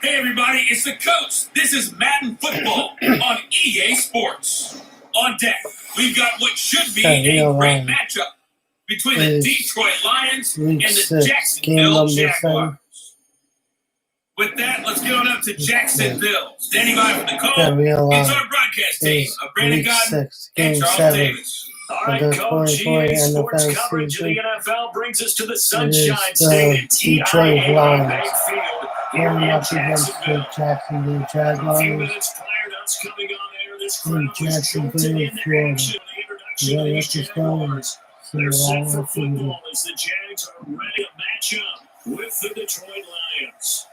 Hey everybody, it's the coach. This is Madden Football on EA Sports. On deck, we've got what should be a great matchup between the Detroit Lions and the Jacksonville Jaguars. With that, let's get on up to Jacksonville. Standing by for the call, it's our broadcast team of Brandon Godden and Charles Davis. All right, Coach, EA Sports coverage of the NFL brings us to the Sunshine State at TIAA Bank Field here in Jacksonville. A few minutes prior to us coming on air, this crowd was jolted into action. The introduction of these Jaguars. They're set for football as the Jags are ready to match up with the Detroit Lions.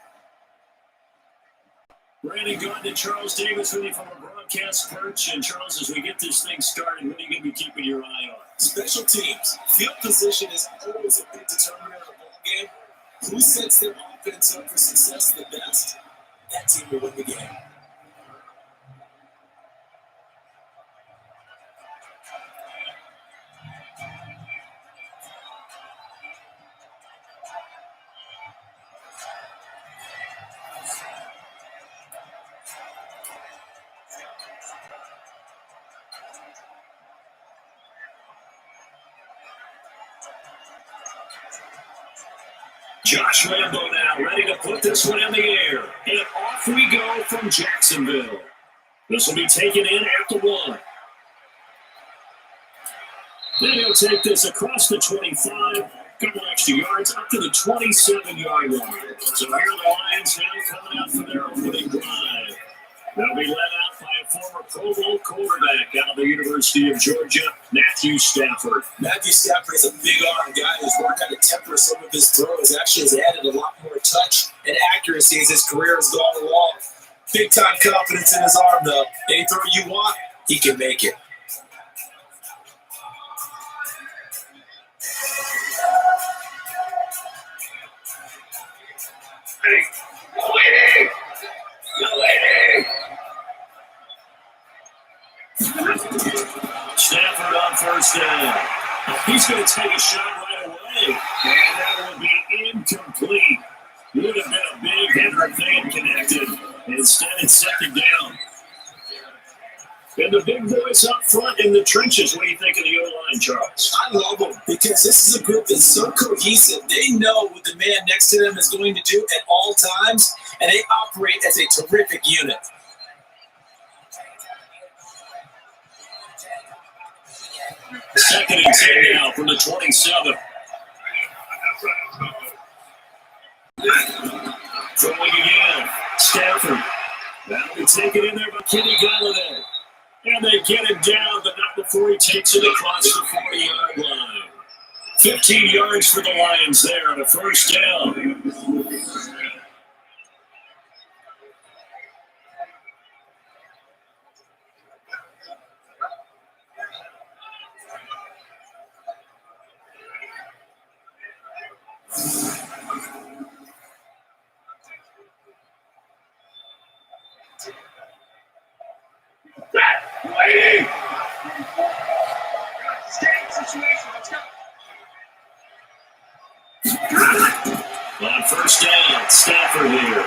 Brandon Godden and Charles Davis with you from a broadcast perch. And Charles, as we get this thing started, what are you going to be keeping your eye on? Special teams. Field position is always a big determinant of a ball game. Who sets their offense up for success the best, that team will win the game. Josh Rambo now ready to put this one in the air. And off we go from Jacksonville. This will be taken in at the 1. Then he'll take this across the 25, couple extra yards up to the 27-yard line. So here the Lions now coming out for their opening drive. They'll be led out by a former Pro Bowl quarterback out of the University of Georgia, Matthew Stafford. Matthew Stafford is a big arm guy who's learned how to temper some of his throws. Actually has added a lot more touch and accuracy as his career has gone along. Big time confidence in his arm, though. Any throw you want, he can make it. Hey, no waiting! No waiting! Stafford on first down. He's going to take a shot right away, and that will be incomplete. Would have been a big hit if they had connected. Instead, it's second down. And the big boys up front in the trenches. What do you think of the O-line, Charles? I love them because this is a group that's so cohesive. They know what the man next to them is going to do at all times, and they operate as a terrific unit. Second and 10 now from the 27. Throwing again. Stafford. That'll be taken in there by Kenny Galladay. And they get him down, but not before he takes it across the 40-yard line. 15 yards for the Lions there on a first down. Waiting. On first down, Stafford here.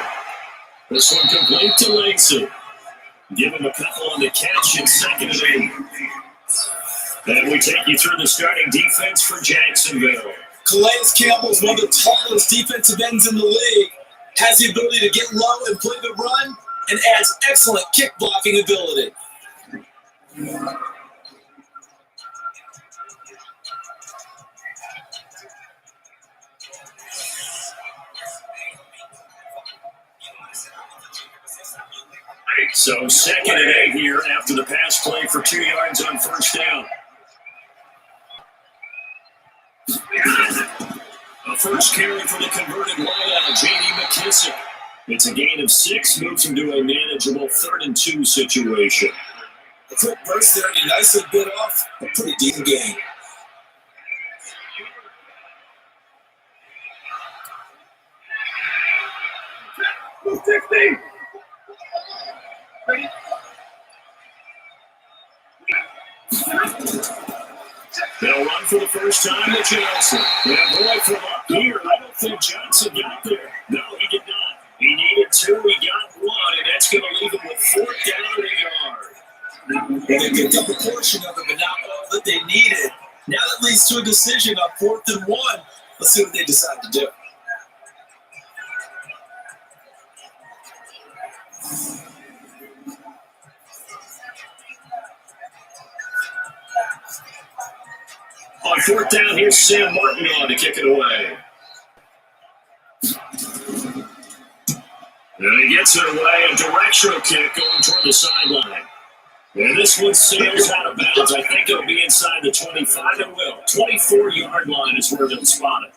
This one complete to Langston. Give him a couple on the catch and second and 8. And we take you through the starting defense for Jacksonville. Calais Campbell is one of the tallest defensive ends in the league. Has the ability to get low and play the run, and adds excellent kick blocking ability. So second and 8 here after the pass play for 2 yards on first down. A first carry for the converted wideout, J.D. McKissick. It's a gain of 6, moves him to a manageable 3rd and 2 situation. A quick burst there, and he nicely bit off a pretty decent game. They'll run for the first time to Johnson. And boy, from up here, I don't think Johnson got there. No, he did not. He needed two. He got one, and that's going to leave him with 4th down and a yard. They picked up a portion of it, but not all that they needed. Now that leads to a decision on 4th and 1. Let's see what they decide to do. On 4th down, here's Sam Martin on to kick it away. And he gets it away, a directional kick going toward the sideline. And this one sails out of bounds. I think it'll be inside the 25. It will. 24-yard line is where they'll spot it.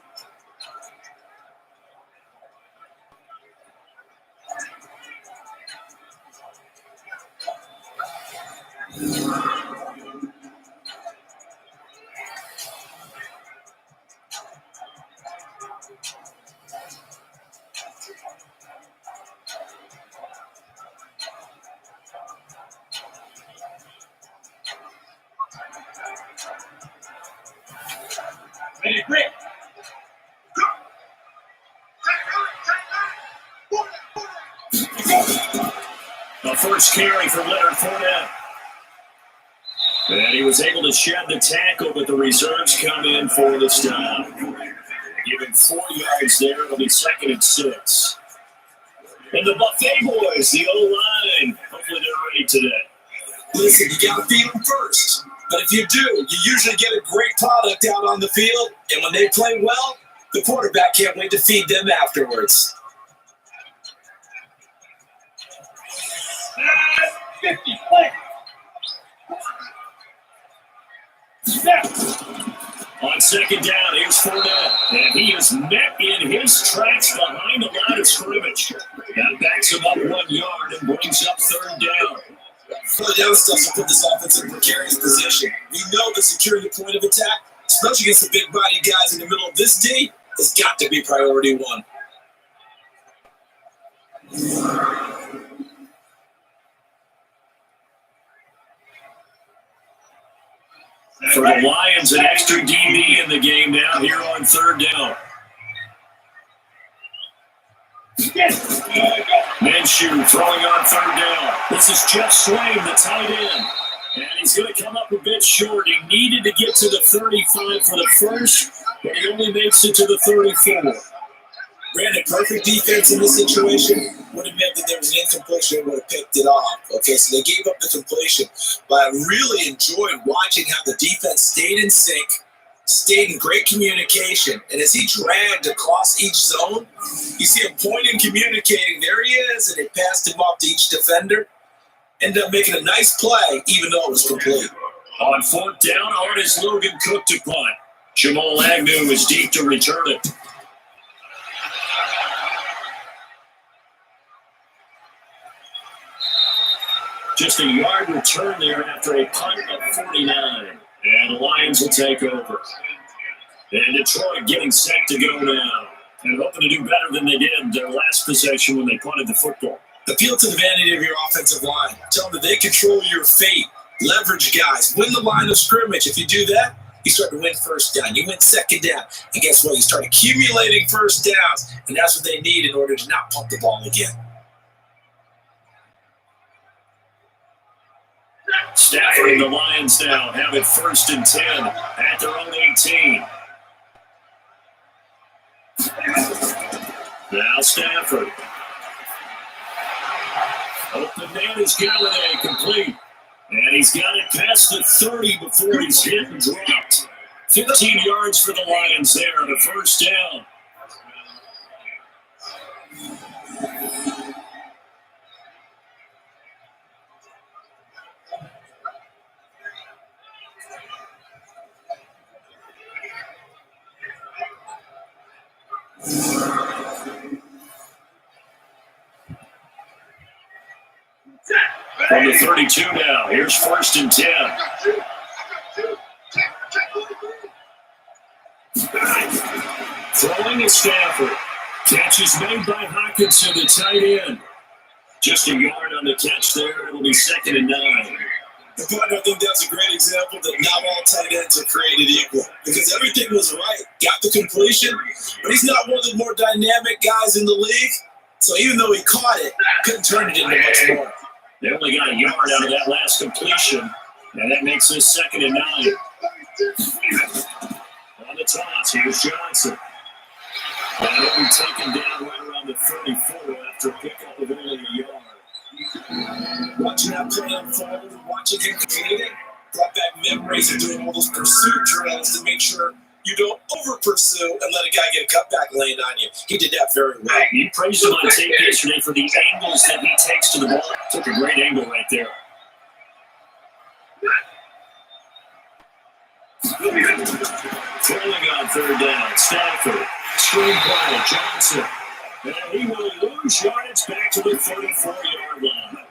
Ready, quick. The first carry for Leonard Fournette. And he was able to shed the tackle, but the reserves come in for the stop. Give him 4 yards there. It'll be 2nd and 6. And the Buffet boys, the O-line, hopefully they're ready today. Listen, you got to feed them first. But if you do, you usually get a great product out on the field. And when they play well, the quarterback can't wait to feed them afterwards. 50, play. On 2nd down, here's Fournette. And he is met in his tracks behind the line of scrimmage. That backs him up 1 yard and brings up 3rd down. Further down stuff to put this offense in a precarious position. We know that securing the point of attack, especially against the big body guys in the middle of this D, has got to be priority 1. For the Lions, an extra DB in the game now here on 3rd down. Minshew throwing on 3rd down. This is Jeff Swain, the tight end. And he's going to come up a bit short. He needed to get to the 35 for the first, but he only makes it to the 34. Brandon, perfect defense in this situation would have meant that there was an incompletion and would have picked it off. Okay, so they gave up the completion. But I really enjoyed watching how the defense stayed in sync, stayed in great communication. And as he dragged across each zone, you see him pointing, communicating. There he is, and they passed him off to each defender. Ended up making a nice play, even though it was complete. On 4th down, Artis Logan Cook to punt. Jamal Agnew is deep to return it. Just a yard return there after a punt of 49. And the Lions will take over. And Detroit getting set to go now. And hoping to do better than they did their last possession when they punted the football. Appeal to the vanity of your offensive line. Tell them that they control your fate. Leverage guys. Win the line of scrimmage. If you do that, you start to win 1st down. You win 2nd down. And guess what? You start accumulating 1st downs. And that's what they need in order to not pump the ball again. Stafford and the Lions now have it 1st and 10 at their own 18. Now Stafford. Open man is Galladay complete. And he's got it past the 30 before he's hit and dropped. 15 yards for the Lions there on a 1st down. From the 32 now, here's 1st and 10. Throwing is Stafford. Catch is made by Hawkinson, the tight end. Just a yard on the catch there. It'll be 2nd and 9. But I think that's a great example that not all tight ends are created equal. Because everything was right. Got the completion, but he's not one of the more dynamic guys in the league. So even though he caught it, couldn't turn it into much more. They only got a yard out of that last completion, and that makes this 2nd and 9. On the toss, here's Johnson. And he'll be taken down right around the 34 after a pickup of only a yard. Watching that play unfold, watching him complete it, brought back memories of doing all those pursuit drills to make sure you don't over-pursue and let a guy get a cutback lane on you. He did that very well. You praised him on tape yesterday for the angles that he takes to the ball. Took a great angle right there. Trailing on 3rd down, Stafford. Screen play, Johnson. And he will lose yardage back to the 34-yard line.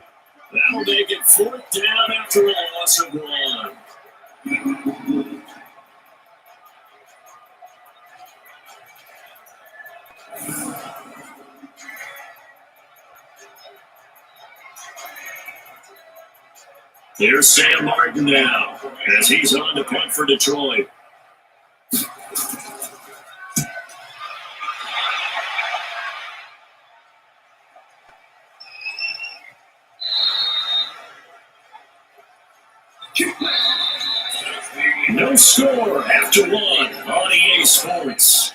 That'll make it 4th down after a loss of 1. Here's Sam Martin now, as he's on to punt for Detroit. No score after 1 on EA Sports.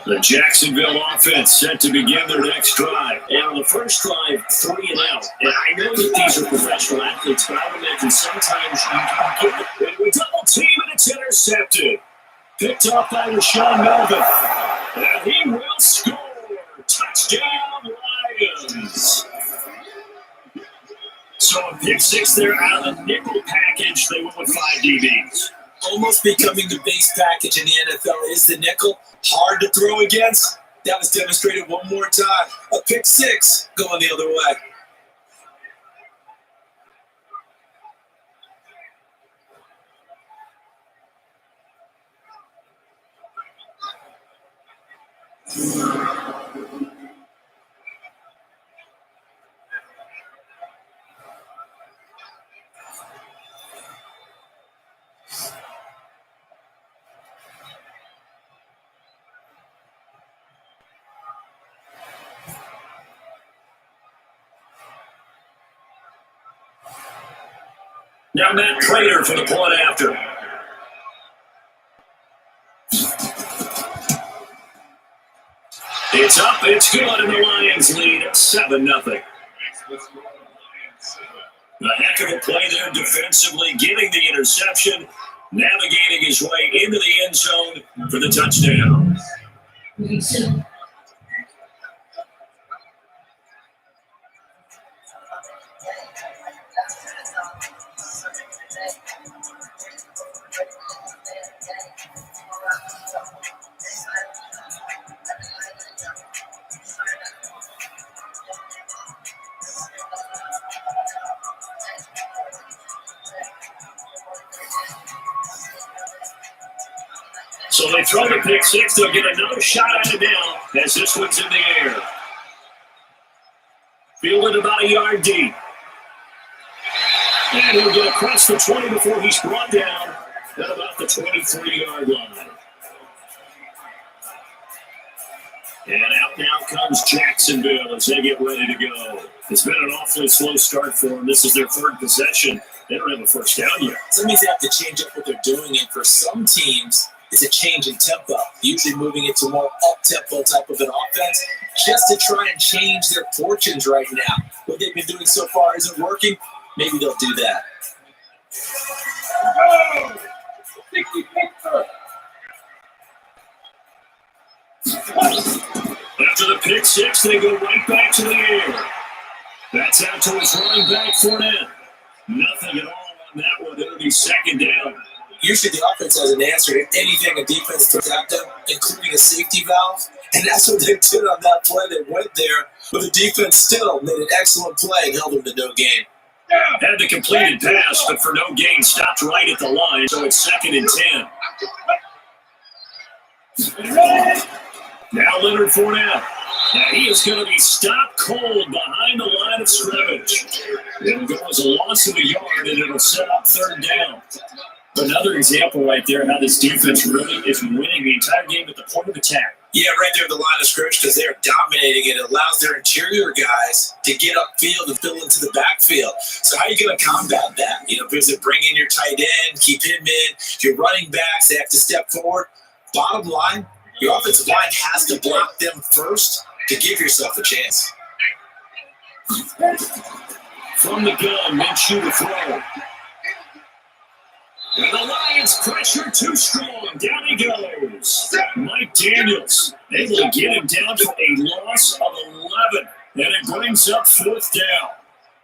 The Jacksonville offense set to begin their next drive. And on the first drive, 3 and out. And I know that these are professional athletes, but I would imagine sometimes you get it. We double team and it's intercepted. Picked up by Rashawn Melvin. And he will score. Touchdown, Lions. So a pick 6 there out of the nickel package. They went with 5 DBs. Almost becoming the base package in the NFL is the nickel. Hard to throw against. That was demonstrated one more time. A pick 6 going the other way. Now Matt Prater for the point after. It's up, it's good, and the Lions lead 7-0. A heck of a play there defensively, getting the interception, navigating his way into the end zone for the touchdown. So they throw the pick 6. They'll get another shot at it now as this one's in the air. Fielded about a yard deep. And he'll get across the 20 before he's brought down at about the 23-yard line. And out now comes Jacksonville as they get ready to go. It's been an awfully slow start for them. This is their 3rd possession. They don't have a first down yet. Some means they have to change up what they're doing, and for some teams, it's a change in tempo, usually moving into more up-tempo type of an offense, just to try and change their fortunes right now. What they've been doing so far isn't working. Maybe they'll do that. After the pick 6, they go right back to the air. That's out to his running back, Fournette. Nothing at all on that one. It'll be 2nd down. Usually the offense has an answer to anything a defense throws at them, including a safety valve. And that's what they did on that play. They went there, but the defense still made an excellent play and held them to no gain. Had the completed pass, but for no gain, stopped right at the line, so it's 2nd and 10. Now Leonard Fournette. Now he is going to be stopped cold behind the line of scrimmage. It'll go as a loss of a yard, and it'll set up 3rd down. Another example right there how this defense really is winning the entire game at the point of attack. Yeah, right there at the line of scrimmage because they're dominating it. It allows their interior guys to get upfield and fill into the backfield. So how are you going to combat that? Is it bring in your tight end, keep him in, your running backs, they have to step forward. Bottom line, your offensive line has to block them first to give yourself a chance. From the gun, Minshew to throw. And the Lions pressure too strong. Down he goes. Mike Daniels able to get him down to a loss of 11. And it brings up 4th down.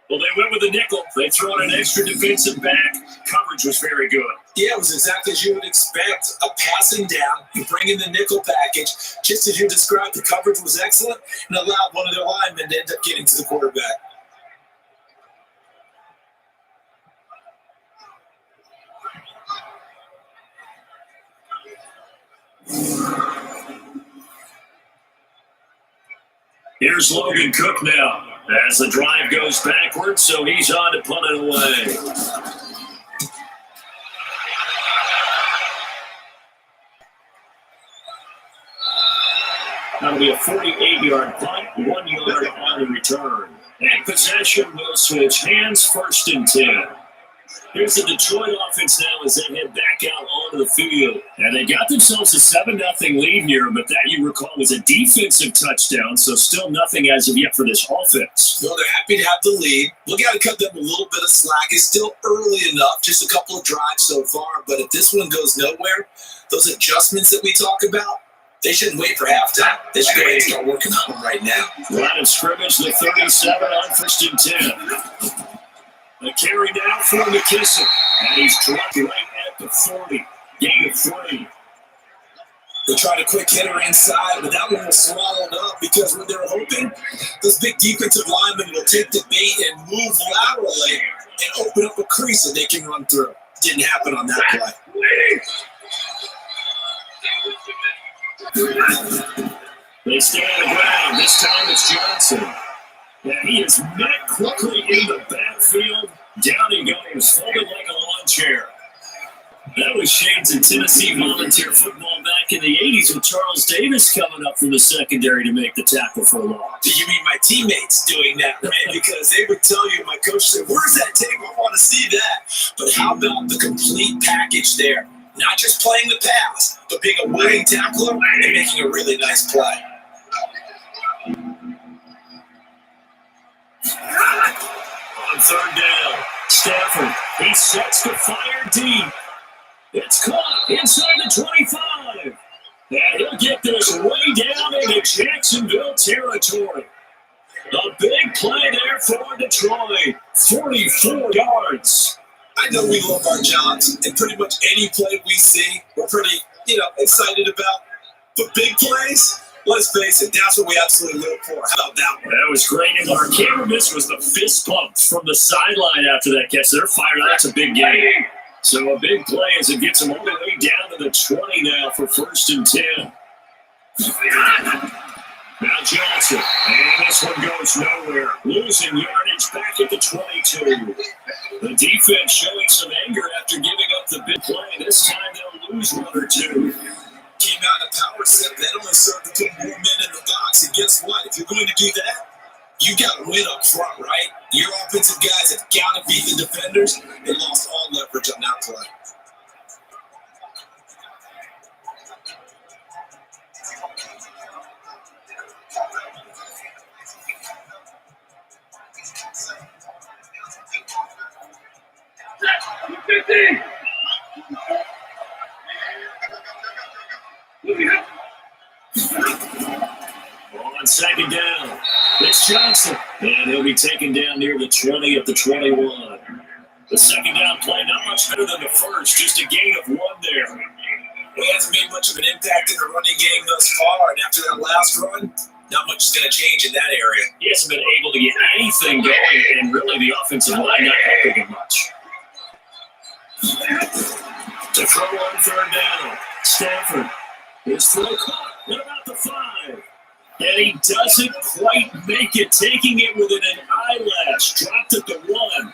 Well, they went with a nickel. They throw in an extra defensive back. Coverage was very good. Yeah, it was exactly as you would expect. A passing down. You bring in the nickel package. Just as you described, the coverage was excellent and allowed one of their linemen to end up getting to the quarterback. Here's Logan Cook now as the drive goes backwards, so he's on to punt it away. That'll be a 48-yard punt, 1 yard on the return. And possession will switch hands, 1st and 10. Here's the Detroit offense now as they head back out onto the field. And they got themselves a 7-0 lead here, but that, you recall, was a defensive touchdown, so still nothing as of yet for this offense. Well, they're happy to have the lead. We'll got to cut them a little bit of slack. It's still early enough, just a couple of drives so far, but if this one goes nowhere, those adjustments that we talk about, they shouldn't wait for halftime. They should go ahead and start working on them right now. Line of scrimmage, the 37 on 1st and 10. The carry down for McKissick, and he's dropped right at the 40. Gain of 3. They tried a quick hitter inside, but that one was swallowed up because when they're hoping, those big defensive linemen will take the bait and move laterally and open up a crease that they can run through. Didn't happen on that play. They stay on the ground. This time it's Johnson. And he is met quickly in the backfield. Down he goes, folded like a lawn chair. That was shades of Tennessee volunteer football back in the 80s with Charles Davis coming up from the secondary to make the tackle for a loss. You mean my teammates doing that, right? Because they would tell you, my coach said, where's that tape? I want to see that. But how about the complete package there? Not just playing the pass, but being a willing tackler and making a really nice play. On 3rd down, Stafford, he sets to fire deep. It's caught inside the 25. And he'll get this way down into Jacksonville territory. A big play there for Detroit, 44 yards. I know we love our jobs, and pretty much any play we see, we're pretty, excited about. But big plays, let's face it, that's what we absolutely live for. How about that one? That was great. And our camera miss was the fist pumps from the sideline after that catch. They're fired. That's a big game. So a big play as it gets them all the way down to the 20 now for 1st and 10. Now Johnson. And this one goes nowhere. Losing yardage back at the 22. The defense showing some anger after giving up the big play. This time they'll lose 1 or 2. Came out in a power set. That only served to put more men in the box. And guess what? If you're going to do that, you got to win up front, right? Your offensive guys have got to beat the defenders. They lost all leverage on that play. On 2nd down, it's Johnson, and he'll be taken down near the 20 at the 21. The 2nd down play not much better than the first, just a gain of 1 there. He hasn't made much of an impact in the running game thus far, and after that last run, not much is going to change in that area. He hasn't been able to to get anything going, and really the offensive line not helping him much. To throw on third down, Stafford. His throw caught. What about the 5? And he doesn't quite make it, taking it within an eyelash. Dropped at the 1.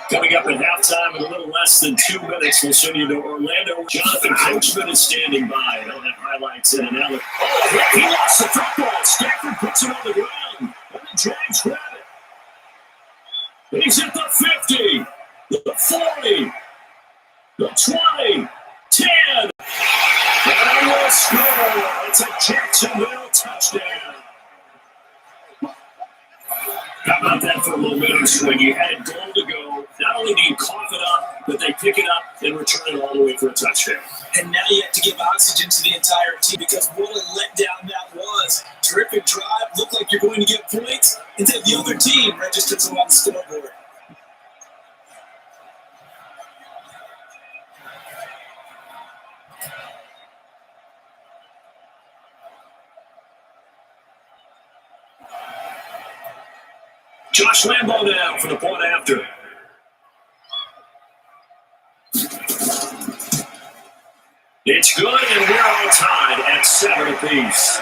Coming up at halftime in a little less than 2 minutes, we'll send you to Orlando. Jonathan Coachman is standing by. He'll have highlights in an hour. Oh, he lost the football. Stafford puts it on the ground. And the Jags grab it. He's at the 50, the 40, the 20, 10. And a score. It's a Jacksonville touchdown. How about that for a momentum swing? You had goal to go. Not only do you cough it up, but they pick it up and return it all the way for a touchdown. And now you have to give oxygen to the entire team because what a letdown that was. Terrific drive. Looked like you're going to get points until the other team registers them on the scoreboard. Josh Lambo now for the point after. It's good, and we're all tied at 7 apiece.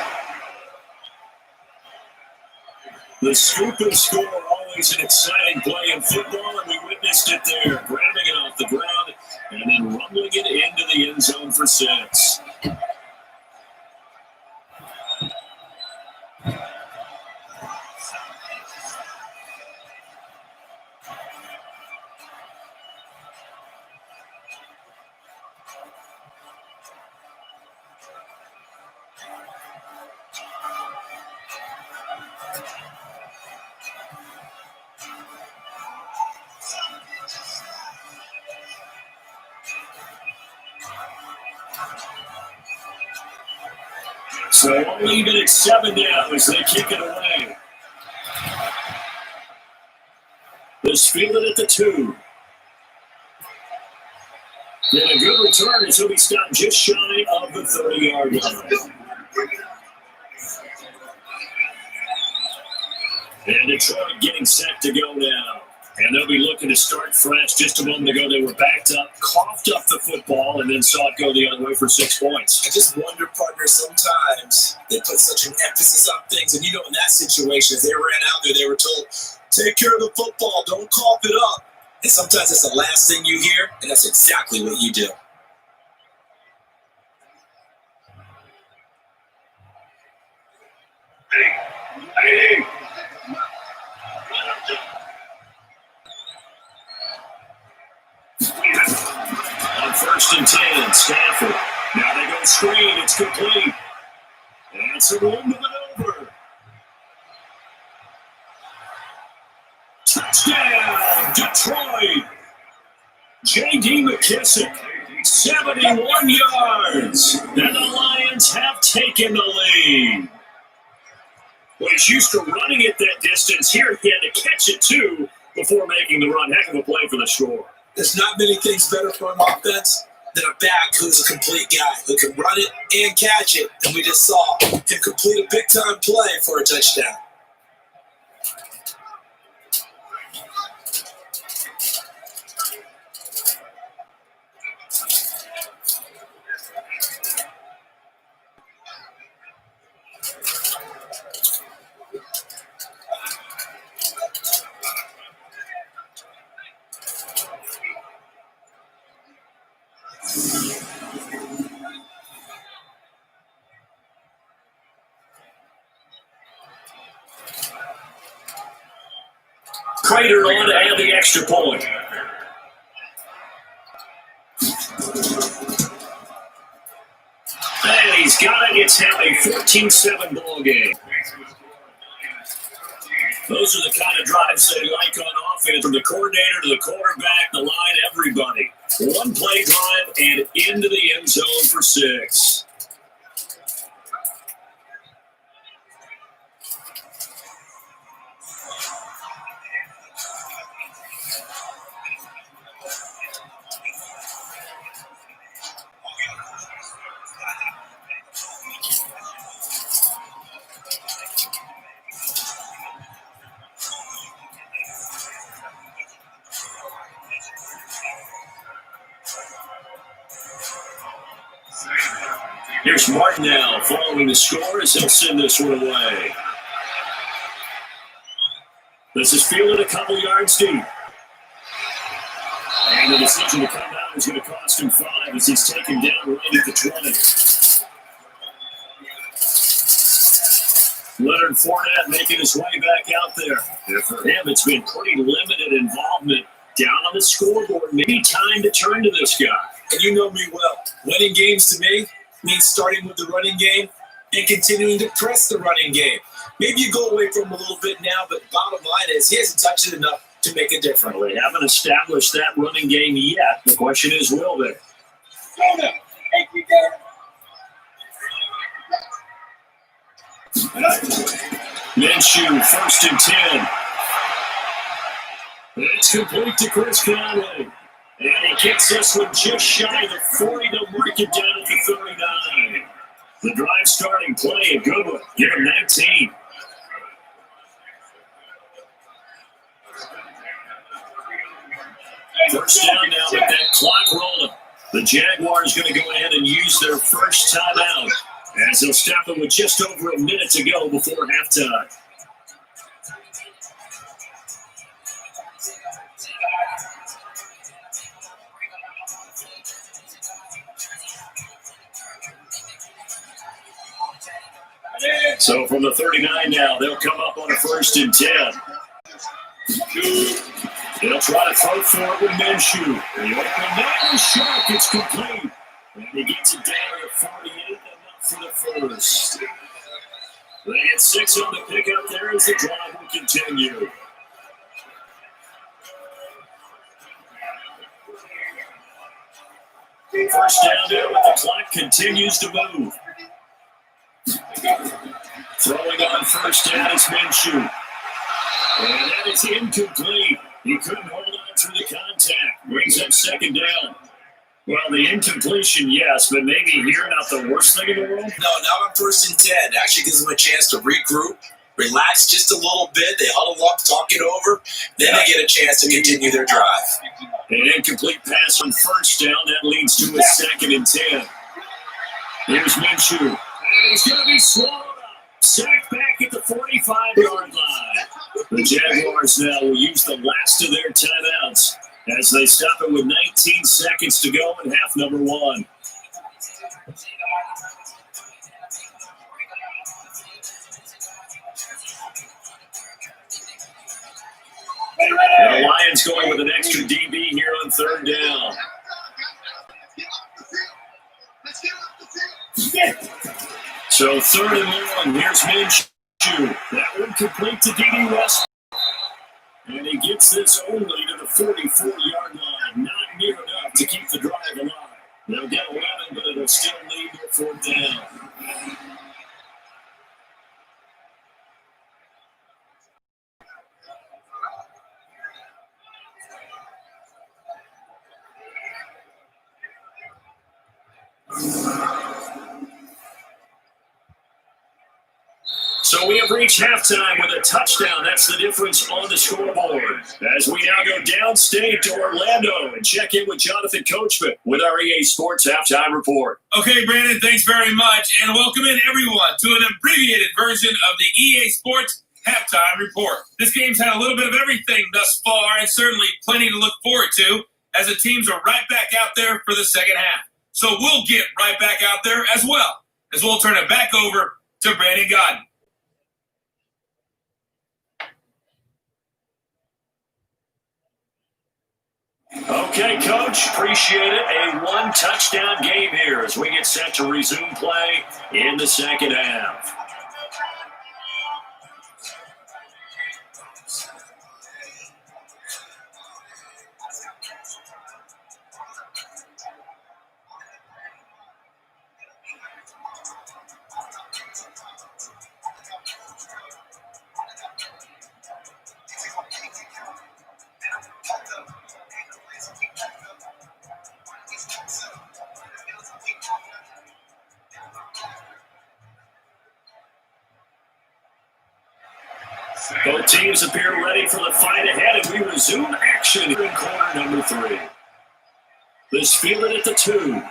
The scoop and score, always an exciting play in football, and we witnessed it there, grabbing it off the ground and then rumbling it into the end zone for 6. So only even at 7 now as they kick it away. This fielded at the 2. And a good return as he'll be stopped just shy of the 30-yard line. And Detroit getting set to go now. And they'll be looking to start fresh. Just a moment ago, they were backed up, coughed up the football, and then saw it go the other way for 6 points. I just wonder, partner, sometimes they put such an emphasis on things. And, in that situation, as they ran out there, they were told, take care of the football, don't cough it up. And sometimes that's the last thing you hear, and that's exactly what you do. Hey. On 1st and 10, Stafford. Now they go screen. It's complete. And it's a roll moving over. Touchdown, Detroit. J.D. McKissick, 71 yards. And the Lions have taken the lead. Well, he's used to running it that distance. Here he had to catch it, too, before making the run. Heck of a play for the score. There's not many things better for an offense than a back who's a complete guy who can run it and catch it. And we just saw him complete a big-time play for a touchdown. Crater on to add the extra point. And he's got it. It's now a 14-7 ball game. Those are the kind of drives they like on offense, from the coordinator to the quarterback, the line, everybody. One play drive and into the end zone for 6. Here's Martin now following the score as he'll send this one away. This is fielded a couple yards deep. And the decision to come out is going to cost him 5 as he's taken down right at the 20. Leonard Fournette making his way back out there. And for him, it's been pretty limited involvement down on the scoreboard. Maybe time to turn to this guy. And you know me well. Winning games to me means starting with the running game and continuing to press the running game. Maybe you go away from him a little bit now, but bottom line is he hasn't touched it enough to make a difference. Well, they haven't established that running game yet. The question is, will they? Minshew, 1st and 10. It's complete to Chris Conley. And he gets this one just shy of the 40 to mark it down at the 39. The drive starting play, a good one. Give him 19. First down now with that clock rolling. The Jaguars going to go ahead and use their first timeout as they'll stop it with just over a minute to go before halftime. So from the 39 now, they'll come up on a 1st and 10. They'll try to throw for it with Minshew. The open man is short. It's complete. And he gets it down to 48, enough for the first. They get 6 on the pickup there as the drive will continue. First down there, but the clock continues to move. Throwing on first down is Minshew. And that is incomplete. He couldn't hold on through the contact. Brings up 2nd down. Well, the incompletion, yes, but maybe here not the worst thing in the world? No, not on 1st and 10. Actually gives them a chance to regroup, relax just a little bit. They huddle up, talk it over. Then they get a chance to continue their drive. An incomplete pass on first down. That leads to a 2nd and 10. Here's Minshew. And he's going to be swallowed up. Sacked back at the 45-yard line. The Jaguars now will use the last of their timeouts as they stop it with 19 seconds to go in half number 1. And the Lions going with an extra DB here on 3rd down. So 3rd and 1. Here's Minshew. That one complete to D.D. West. And he gets this only to the 44-yard line. Not near enough to keep the drive alive. They'll get 11, but it'll still lead their 4th down. So we have reached halftime with a touchdown. That's the difference on the scoreboard. As we now go downstate to Orlando and check in with Jonathan Coachman with our EA Sports Halftime Report. Okay, Brandon, thanks very much. And welcome in, everyone, to an abbreviated version of the EA Sports Halftime Report. This game's had a little bit of everything thus far and certainly plenty to look forward to as the teams are right back out there for the second half. So we'll get right back out there as well, as we'll turn it back over to Brandon Godden. Okay, Coach, appreciate it. A one-touchdown game here as we get set to resume play in the second half. Both teams appear ready for the fight ahead, and we resume action in quarter number 3. This fielded at the 2.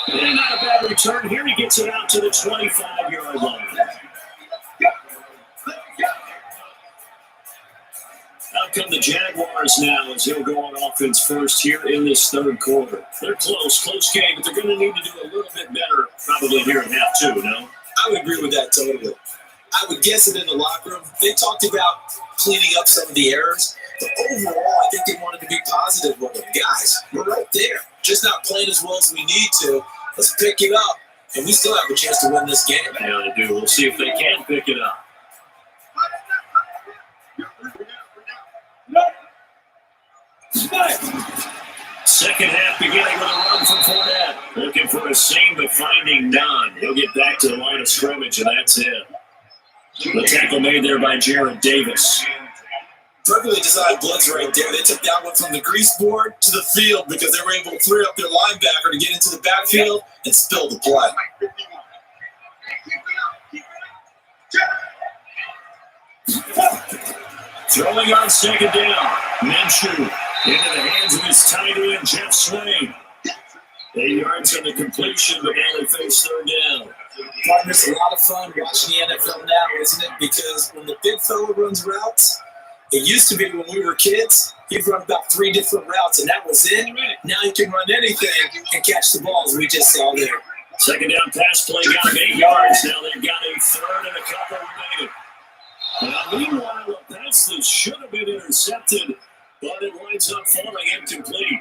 And not a bad return here. He gets it out to the 25-yard line. Out come the Jaguars now as he'll go on offense first here in this third quarter. They're close game, but they're going to need to do a little bit better probably here in half two, no? I would agree with that totally. I would guess it in the locker room. They talked about cleaning up some of the errors, but overall, I think they wanted to be positive with them. Guys, we're right there. Just not playing as well as we need to. Let's pick it up, and we still have a chance to win this game. Yeah, they do. We'll see if they can pick it up. Second half beginning with a run from Fournette. Looking for a seam, but finding none. He'll get back to the line of scrimmage, and that's it. The tackle made there by Jared Davis. Perfectly designed blitz right there. They took that one from the grease board to the field because they were able to free up their linebacker to get into the backfield and spill the play. Throwing on second down. Minshew into the hands of his tight end, Jeff Swain. 8 yards on the completion, but now they face third down. Partners, a lot of fun watching the NFL now, isn't it? Because when the big fella runs routes, it used to be when we were kids, he'd run about 3 different routes, and that was it. Now he can run anything and catch the balls we just saw there. Second down pass play got 8 yards. Now they've got a third and a couple remaining. Now, meanwhile, a pass that should have been intercepted, but it winds up falling incomplete.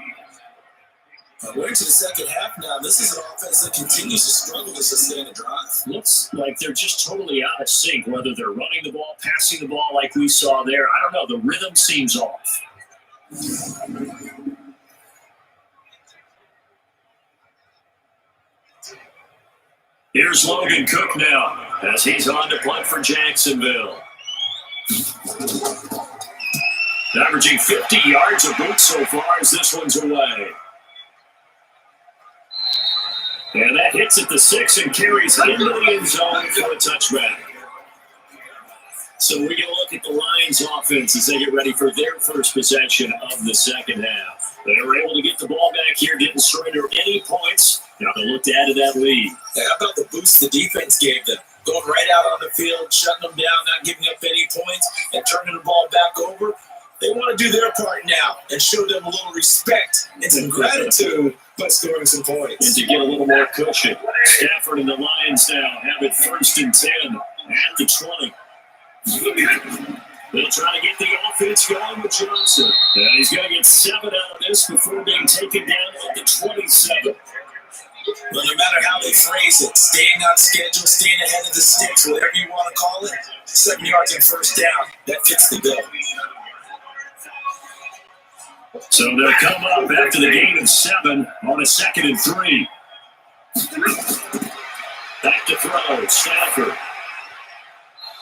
We're into the second half now. This is an offense that continues to struggle to sustain a drive. Looks like they're just totally out of sync, whether they're running the ball, passing the ball like we saw there. I don't know. The rhythm seems off. Here's Logan Cook now as he's on to punt for Jacksonville. Averaging 50 yards a boot so far as this one's away. And that hits at the 6 and carries into the end zone for a touchback. So we get a look at the Lions offense as they get ready for their first possession of the second half. They were able to get the ball back here, didn't surrender any points. Now they look to add to that lead. Hey, how about the boost the defense gave them? Going right out on the field, shutting them down, not giving up any points, and turning the ball back over. They want to do their part now and show them a little respect and some gratitude by scoring some points. And to get a little more cushion. Stafford and the Lions now have it 1st and 10 at the 20. They'll try to get the offense going with Johnson. And he's going to get 7 out of this before being taken down at the 27. But no matter how they phrase it, staying on schedule, staying ahead of the sticks, whatever you want to call it, 7 yards and first down, that fits the bill. So they'll come up after the gain of 7 on a 2nd and 3. Back to throw, Stafford.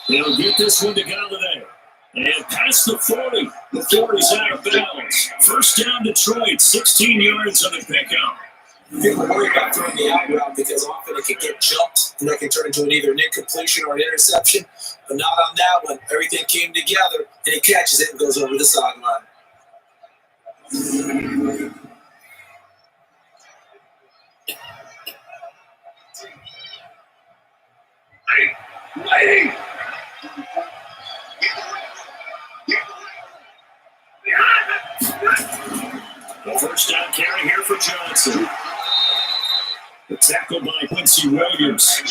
They'll get this one to Galladay. And past the 40. The 40's out of bounds. First down Detroit, 16 yards on the pickup. People worry about throwing the out route because often it can get jumped and that can turn into either an incompletion or an interception. But not on that one. Everything came together and he catches it and goes over the sideline. Waiting. The first down carry here for Johnson. The tackle by Quincy Williams.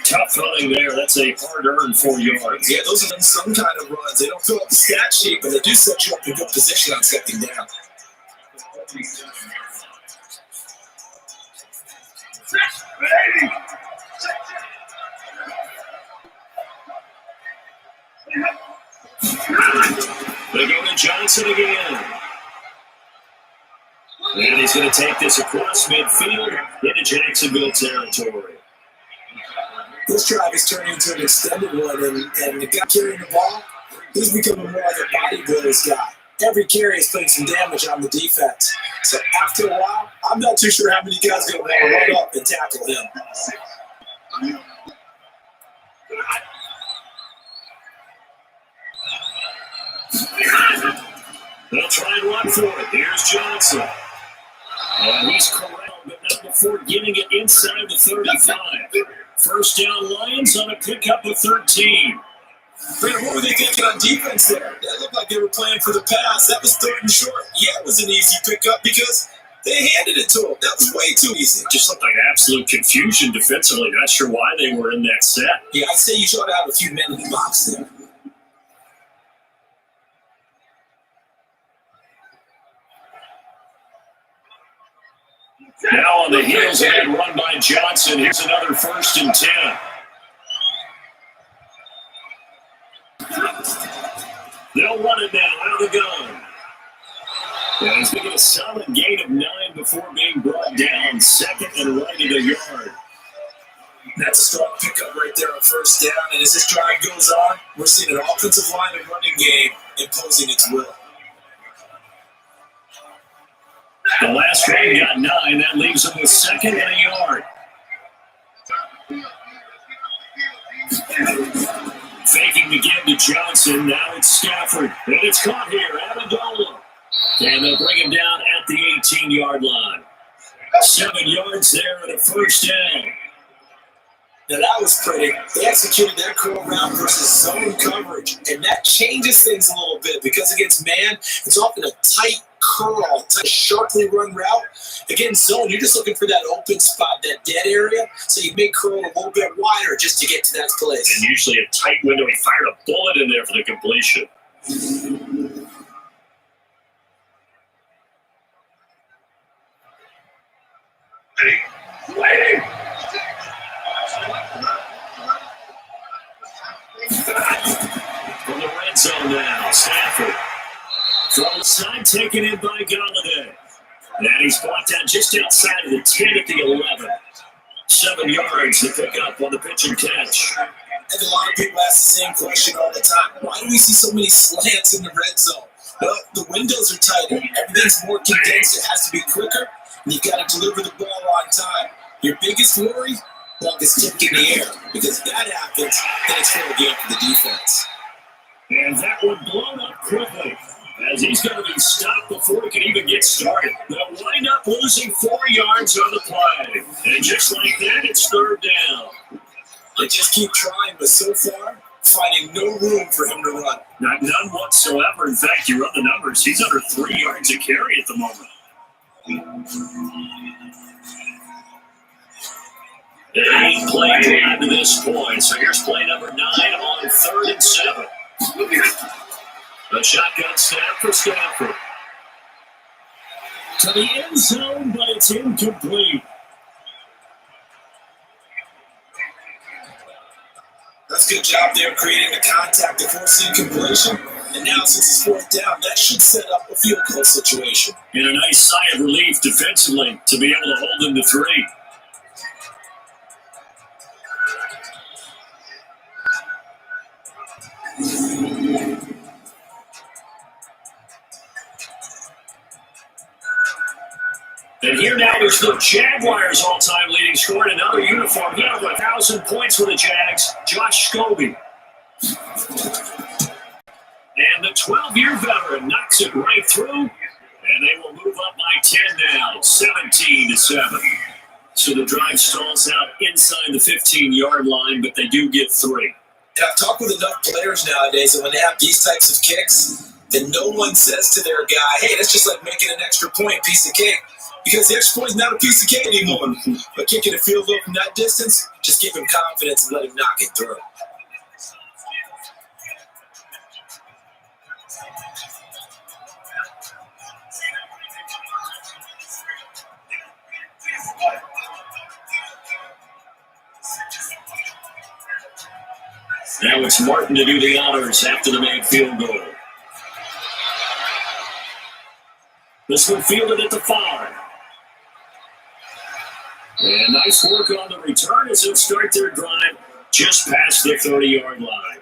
Tough running there. That's a hard-earned 4 yards. Yeah, those are some kind of runs. They don't fill up the stat sheet, but they do set you up in good position on second down. They go to Johnson again. And he's going to take this across midfield into Jacksonville territory. This drive is turning into an extended one, and the guy carrying the ball, he's becoming more like a bodybuilder's guy. Every carry is putting some damage on the defense. So after a while, I'm not too sure how many guys are going to want to run up and tackle him. They'll try and run for it. Here's Johnson. And he's corralled, but not before getting it inside the 35. First down, Lions on a pickup of 13. Brent, what were they thinking on defense there? That looked like they were playing for the pass. That was third and short. Yeah, it was an easy pickup because they handed it to them. That was way too easy. Just looked like absolute confusion defensively. Not sure why they were in that set. Yeah, I'd say you ought to have a few men in the box there. Now on the heels of that run by Johnson, here's another 1st and 10. They'll run it now out of the gun. Yeah, he's making a solid gain of 9 before being brought down. 2nd and right at a yard. That's a strong pickup right there on first down. And as this drive goes on, we're seeing an offensive line and running game imposing its will. The last run got 9. That leaves him with 2nd and a yard. Faking the give to Johnson. Now it's Stafford. And it's caught here. Amendola. And they'll bring him down at the 18-yard line. 7 yards there and a first down. Now that was pretty. They executed their curl route versus zone coverage. And that changes things a little bit because against man, it's often a tight curl, tight, sharply run route. Against zone, you're just looking for that open spot, that dead area. So you make curl a little bit wider just to get to that place. And usually a tight window. He fired a bullet in there for the completion. Waiting. From the red zone now, Stafford. From the side, taken in by Galladay. And he's brought down just outside of the 10 at the 11. 7 yards to pick up on the pitch and catch. I think a lot of people ask the same question all the time. Why do we see so many slants in the red zone? Well, the windows are tighter. Everything's more condensed. It has to be quicker. And you've got to deliver the ball on time. Your biggest worry? Ball gets tipped in the air. Because if that happens, then it's fair game for the defense. And that one blown up quickly, as he's going to be stopped before he can even get started. They'll wind up losing 4 yards on the play. And just like that, it's 3rd down. They just keep trying, but so far, finding no room for him to run. None whatsoever. In fact, you run the numbers. He's under 3 yards a carry at the moment. 8 play drive to this point. So here's play number 9 on 3rd and 7. A shotgun snap for Stafford. To the end zone, but it's incomplete. That's a good job there creating the contact to force the incompletion. And now since it's 4th down, that should set up a field goal situation. And a nice sigh of relief defensively to be able to hold them to 3. And here now is the Jaguars' all-time leading scorer in another uniform. He had over 1,000 points for the Jags, Josh Scobie. And the 12-year veteran knocks it right through, and they will move up by 10 now, 17-7. So the drive stalls out inside the 15-yard line, but they do get 3. And I've talked with enough players nowadays that when they have these types of kicks, then no one says to their guy, hey, that's just like making an extra point, piece of cake. Because the extra point is not a piece of cake anymore. But kicking a field goal from that distance, just give him confidence and let him knock it through. Now it's Martin to do the honors after the made field goal. This one fielded at the 5. And nice work on the return as they'll start their drive just past the 30-yard line.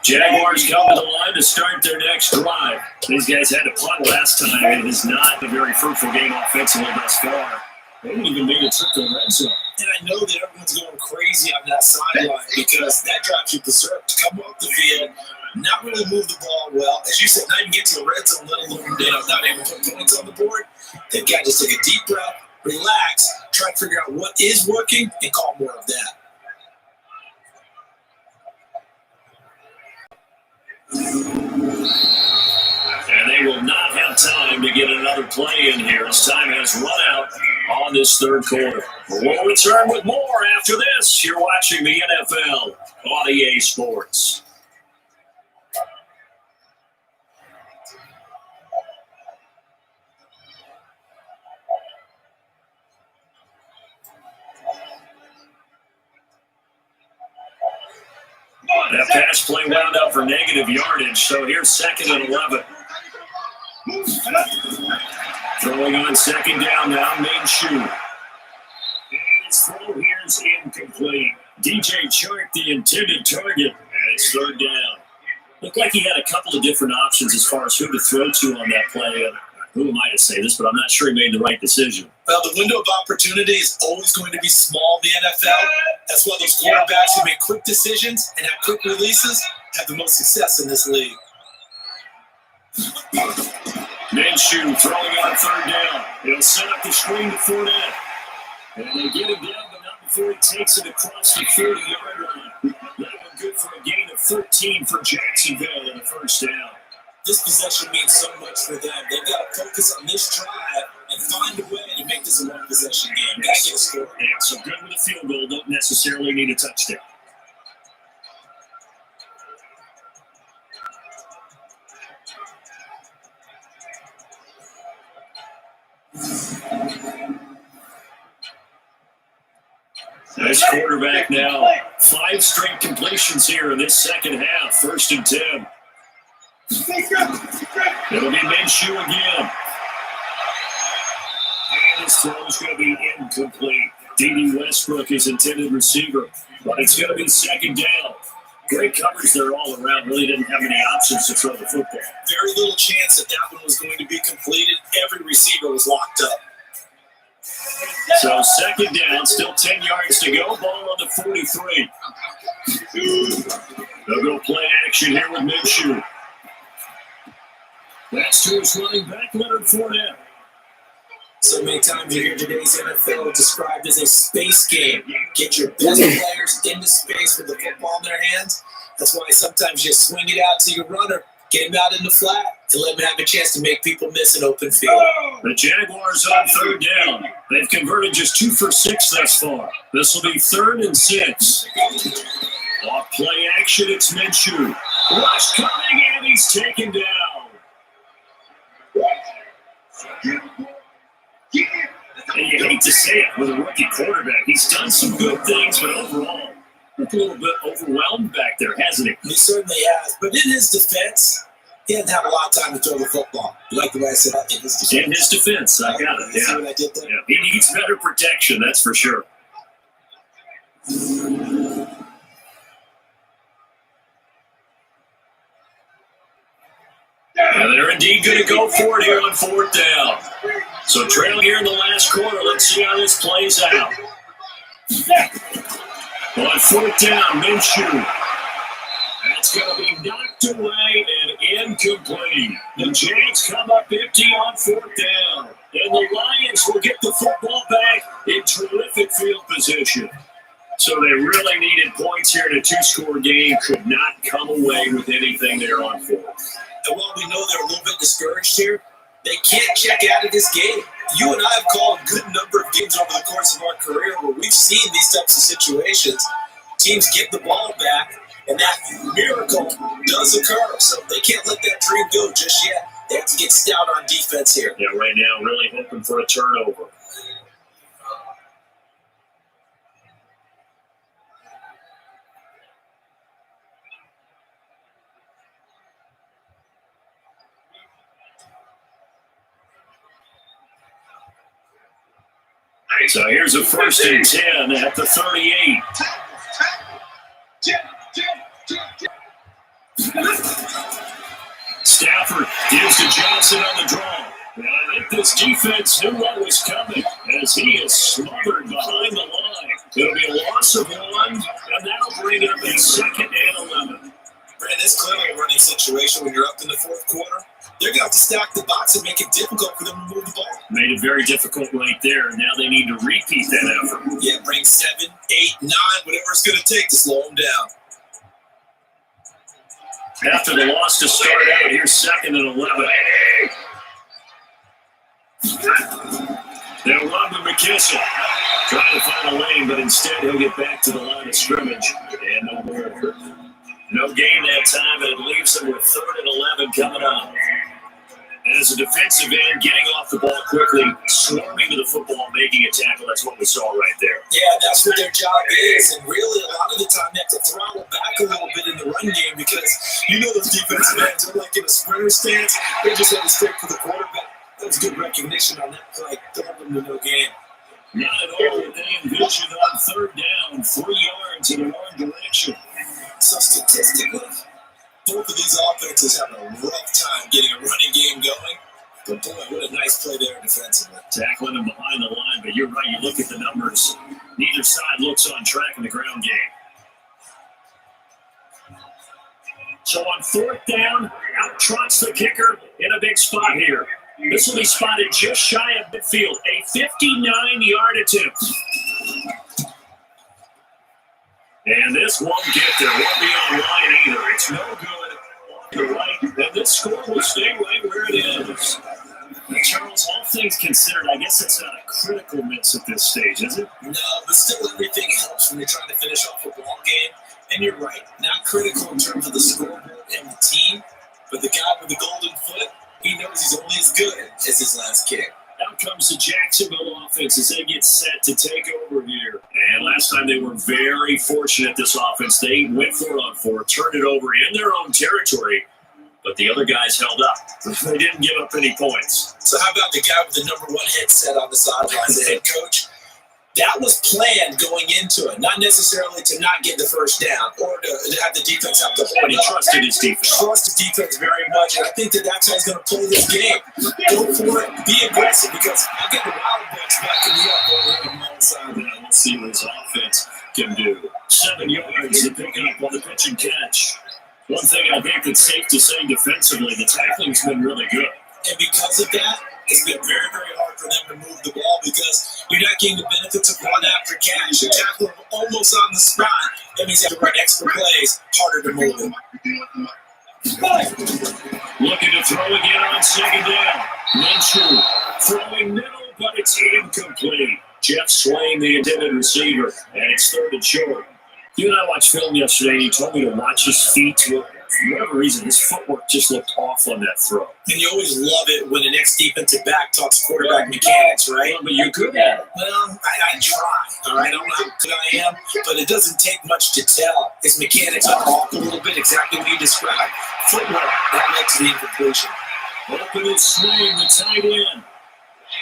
Jaguars come to the line to start their next drive. These guys had to punt last time. It is not a very fruitful game offensively thus far. They didn't even make a trip to the red zone. And I know that everyone's going crazy on that sideline because that drives you berserk to come off the field, not really move the ball well. As you said, not even get to the red zone, let alone not able to put points on the board. They've got to just take a deep breath, relax, try to figure out what is working, and call more of that. And they will not have time to get another play in here as time has run out on this third quarter. We'll return with more after this. You're watching the NFL on EA Sports. That pass play wound up for negative yardage, so here's 2nd and 11. Throwing on 2nd down now, Minshew. And his throw here is incomplete. DJ Chark, the intended target, and it's 3rd down. Looked like he had a couple of different options as far as who to throw to on that play. Who am I to say this, but I'm not sure he made the right decision. Well, the window of opportunity is always going to be small in the NFL. That's why those quarterbacks who make quick decisions and have quick releases have the most success in this league. Minshew throwing on 3rd down. He'll set up the screen to Fournette. And they get him down, but not before he takes it across the 30-yard line. That one good for a gain of 13 for Jacksonville in the 1st down. This possession means so much for them. They've got to focus on this drive and find a way to make this a one-possession game. Got to get a score. Yeah, so good with a field goal. Don't necessarily need a touchdown. Nice quarterback now. 5 straight completions here in this second half. 1st and 10. It'll be Minshew again. And his throw's going to be incomplete. D.D. Westbrook is intended receiver, but it's going to be 2nd down. Great coverage there all around. Really didn't have any options to throw the football. Very little chance that one was going to be completed. Every receiver was locked up. So 2nd down, still 10 yards to go. Ball on the 43. They'll go play action here with Minshew. That's to his running back, Leonard Fournette. So many times you hear today's NFL described as a space game. Get your best players into space with the football in their hands. That's why sometimes you swing it out to your runner, get him out in the flat, and let him have a chance to make people miss an open field. The Jaguars on 3rd down. They've converted just 2 for 6 thus far. This will be 3rd and 6. Off play action, it's Minshew. Rush coming, and he's taken down. And you hate to say it with a rookie quarterback. He's done some good things, but overall, looked a little bit overwhelmed back there, hasn't he? He certainly has. But in his defense, he didn't have a lot of time to throw the football. You like the way I said that? In his defense. In his defense, I got it. You see what I did there? Yeah. He needs better protection, that's for sure. And they're indeed going to go for it here on 4th down. So trailing here in the last quarter. Let's see how this plays out. On 4th down, Minshew. That's going to be knocked away and incomplete. The Jags come up empty on 4th down. And the Lions will get the football back in terrific field position. So they really needed points here in a 2-score game. Could not come away with anything there on 4th. And while we know they're a little bit discouraged here, they can't check out of this game. You and I have called a good number of games over the course of our career where we've seen these types of situations. Teams get the ball back, and that miracle does occur. So they can't let that dream go just yet. They have to get stout on defense here. Yeah, right now, really hoping for a turnover. So here's a 1st and 10 at the 38. Stafford gives to Johnson on the draw. And I think this defense knew what was coming as he is smothered behind the line. loss of 1, and that'll bring it up in 2nd and 11. Brand, that's clearly a running situation when you're up in the 4th quarter. They're going to have to stack the box and make it difficult for them to move the ball. Made it very difficult right there. Now they need to repeat that effort. Yeah, bring 7, 8, 9, whatever it's going to take to slow them down. After the loss to start out, here's 2nd and 11. They'll run to McKissick. Trying to find a lane, but instead he'll get back to the line of scrimmage. And no more. No gain that time, and it leaves them with 3rd and 11 coming up. And as a defensive end, getting off the ball quickly, swarming to the football, making a tackle, that's what we saw right there. Yeah, that's what their job is. And really, a lot of the time, they have to throttle back a little bit in the run game because you know those defensive ends are like in a sprinter stance. They just have to stick for the quarterback. That was good recognition on that play. Throwing them to no gain. Not at all what they envisioned on 3rd down, 3 yards in the wrong direction. So statistically, both of these offenses have a rough time getting a running game going. But boy, what a nice play there defensively. Tackling them behind the line, but you're right, you look at the numbers. Neither side looks on track in the ground game. So on 4th down, out trots the kicker in a big spot here. This will be spotted just shy of midfield. A 59-yard attempt. And this won't get there. Won't be on line either. It's no good. You're right. And this score will stay right where it is. Now, Charles, all things considered, I guess it's not a critical miss at this stage, is it? No, but still everything helps when you're trying to finish off a ball game. And you're right. Not critical in terms of the scoreboard and the team, but the guy with the golden foot, he knows he's only as good as his last kick. Out comes the Jacksonville offense as they get set to take over here. And last time they were very fortunate, this offense. They went 4-on-4, turned it over in their own territory, but the other guys held up. They didn't give up any points. So how about the guy with the number 1 headset on the sidelines, the head coach? That was planned going into it, not necessarily to not get the first down or to have the defense have to hold. He trusted his defense. Trust his defense very much, and I think that's how he's going to play this game. Go for it, be aggressive, because I'll get the Wild Bucks backing me up over here on my side. Let's see what his offense can do. 7 yards to pick up on the pitch and catch. One thing I think that's safe to say defensively, the tackling's been really good. And because of that, it's been very, very hard for them to move the ball because you're not getting the benefits of run after catch. You're tackling almost on the spot. That means you have to run extra plays, harder to move them. Looking to throw again on 2nd down. Minshew throwing middle, but it's incomplete. Jeff Swain, the intended receiver, and it's 3rd and short. You and I watched film yesterday, and you told me to watch his feet. For whatever reason, his footwork just looked off on that throw. And you always love it when the next defensive back talks quarterback mechanics, right? But you're good at it. Well, I try, all right? I don't know how good I am, but it doesn't take much to tell. His mechanics are off a little bit, exactly what you described. Footwork, that led to the incompletion. Open his swing, the tight end.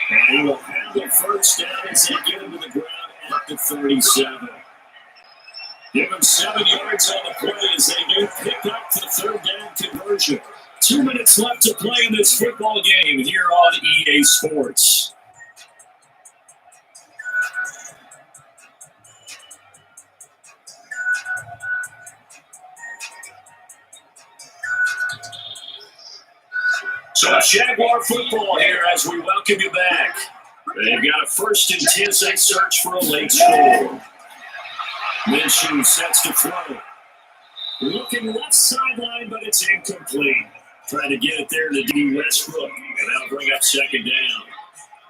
And he will have the first down as they get him to the ground at the 37. Give him 7 yards on the play as they do pick up the 3rd down conversion. 2 minutes left to play in this football game here on EA Sports. So Jaguar football here as we welcome you back. They've got a 1st and 10 as they search for a late score. Minshew sets to throw. Looking left sideline, but it's incomplete. Trying to get it there to D. Westbrook, and that'll bring up 2nd down.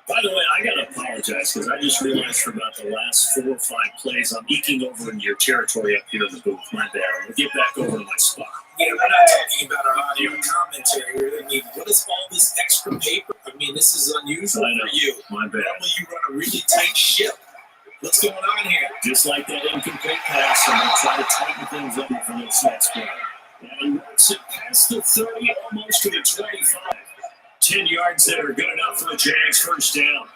By the way, I got to apologize because I just realized for about the last 4 or 5 plays, I'm eking over into your territory up here in the booth. My bad. I'm going to get back over to my spot. Yeah, we're not talking about our audio commentary here. I mean, what is all this extra paper? I mean, this is unusual for you. My bad. Normally you run a really tight ship. What's going on here? Just like that incomplete pass, I'm going to try to tighten things up for this next play. And he works it past the 30, almost to the 25. 10 yards there, good enough for the Jags' first down.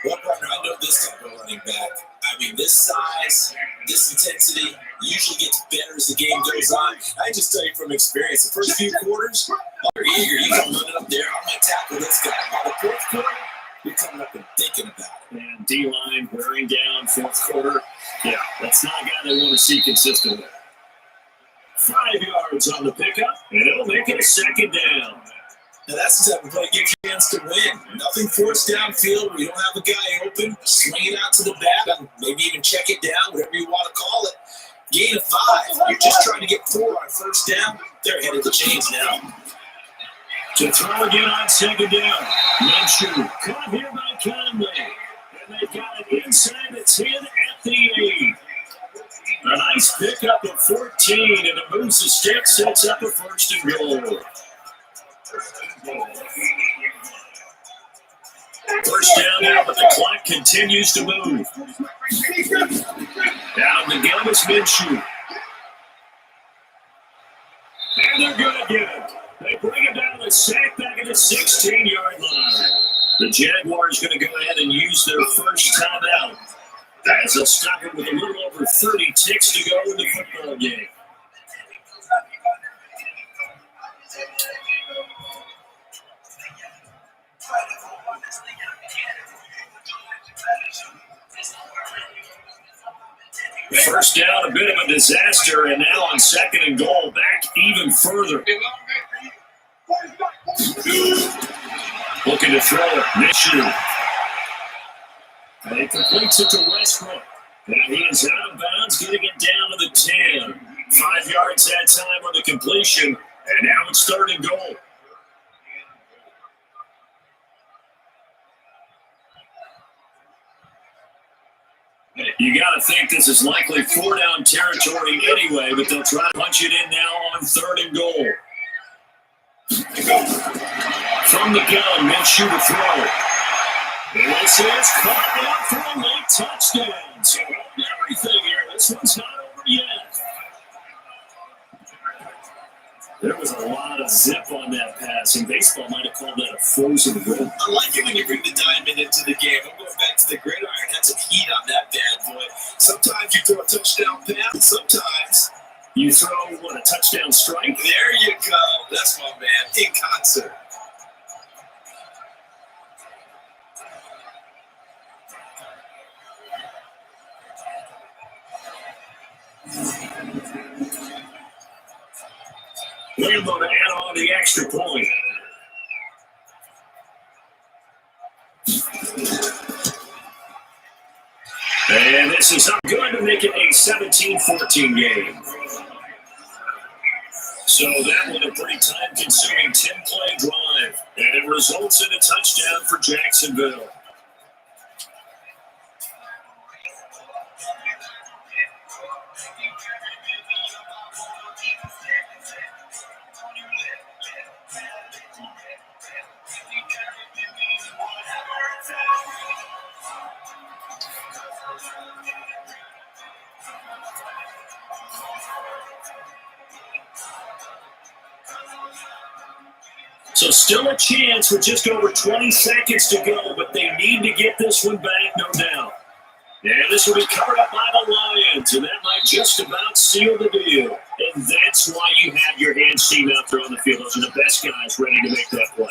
Well, partner, I know this type of running back. I mean, this size, this intensity usually gets better as the game goes on. I just tell you from experience, the first few quarters, you're eager. You come running up there, I'm going to tackle this guy. By the 4th quarter, you're coming up and thinking about it. And D-line wearing down fourth quarter. Yeah, that's not a guy they want to see consistently. 5 yards on the pickup, and it'll make it a second down. Now that's the type of play that gives you a chance to win. Nothing forced downfield where you don't have a guy open. Swing it out to the back, and maybe even check it down, whatever you want to call it. Gain of 5. You're just trying to get 4 on first down. They're headed to chains now. To throw again on second down. Minshew caught here by Conley. And they've got it inside the 10 at the 8. A nice pickup of 14, and it moves the stick, sets up a first and goal. First down now, but the clock continues to move. Down the gun is Minshew. And they're good again. They bring it down the sack back at the 16-yard line. The Jaguars going to go ahead and use their first timeout, as they'll stop it with a little over 30 ticks to go in the football game. First down, a bit of a disaster, and now on second and goal, back even further. Looking to throw it, Minshew. And he completes it to Westbrook. And he is out of bounds, getting it down to the 10. 5 yards that time on the completion, and now it's third and goal. You got to think this is likely 4-down territory anyway, but they'll try to punch it in now on third and goal. From the gun, Minshew to throw. And this is caught out for a late touchdown. So everything here. This one's not over yet. There was a lot of zip on that pass, and baseball might have called that a frozen goal. I like it when you bring the diamond into the game. I'm going back to the gridiron. Had some heat on that bad boy. Sometimes you throw a touchdown pass, sometimes you throw, a touchdown strike? There you go. That's my man. In concert. Lambo to add on the extra point. And this is up good to make it a 17-14 game. So that was a pretty time-consuming 10-play drive, and it results in a touchdown for Jacksonville. So still a chance with just over 20 seconds to go, but they need to get this one back, no doubt. And this will be covered up by the Lions, and that might just about seal the deal. And that's why you have your hands team out there on the field. Those are the best guys ready to make that play.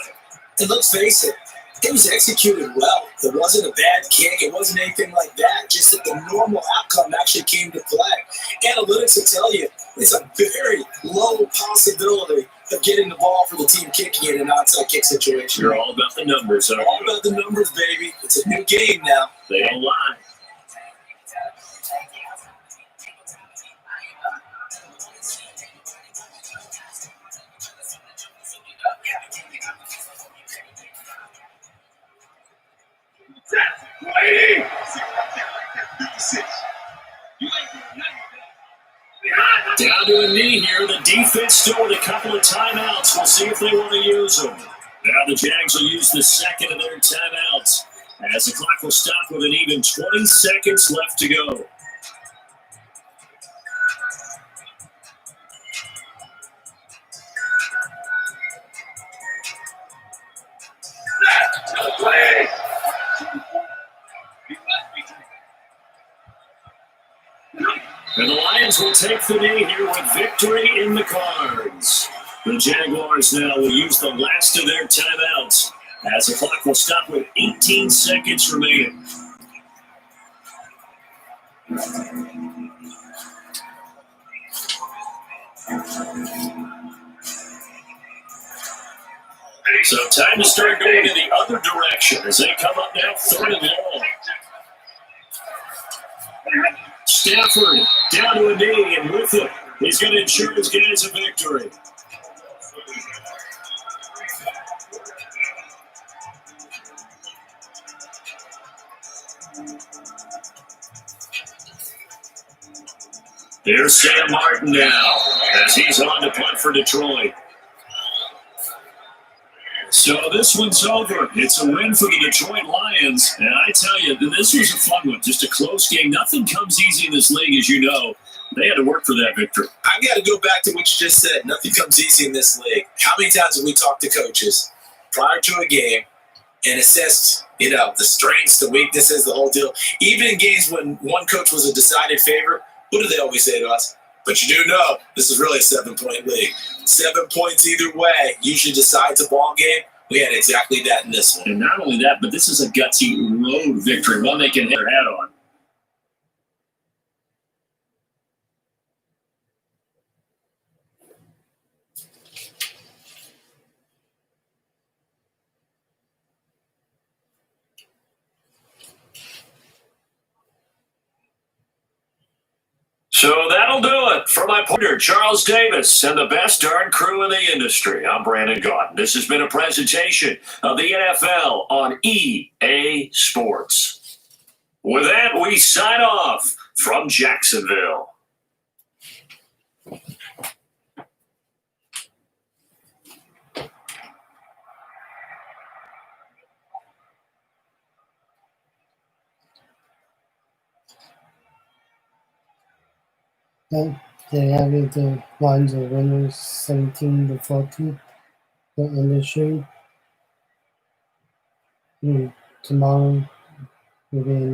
And let's face it, it was executed well. It wasn't a bad kick. It wasn't anything like that. Just that the normal outcome actually came to play. Analytics will tell you it's a very low possibility of getting the ball for the team kicking it in an onside kick situation. You're all about the numbers, aren't you? All about the numbers, baby. It's a new game now. They don't lie. Down to a knee here. The defense still with a couple of timeouts. We'll see if they want to use them. Now the Jags will use the second of their timeouts, as the clock will stop with an even 20 seconds left to go. And the Lions will take the knee here with victory in the cards. The Jaguars now will use the last of their timeouts, as the clock will stop with 18 seconds remaining. So time to start going in the other direction as they come up now, 3rd and long. Stafford down to a knee, and with it, he's going to ensure his guys a victory. Here's Sam Martin now as he's on to punt for Detroit. So this one's over. It's a win for the Detroit Lions. And I tell you, this was a fun one. Just a close game. Nothing comes easy in this league, as you know. They had to work for that victory. I got to go back to what you just said. Nothing comes easy in this league. How many times have we talked to coaches prior to a game and assessed, the strengths, the weaknesses, the whole deal? Even in games when one coach was a decided favorite, what do they always say to us? But you do know this is really a 7-point league. 7 points either way usually decides a ball game. We had exactly that in this one. And not only that, but this is a gutsy road victory, one they can hit their hat on. So that'll do it for my partner, Charles Davis, and the best darn crew in the industry. I'm Brandon Gaunt. This has been a presentation of the NFL on EA Sports. With that, we sign off from Jacksonville. They have it, the Lions are winners 17-14 in the stream. Tomorrow will be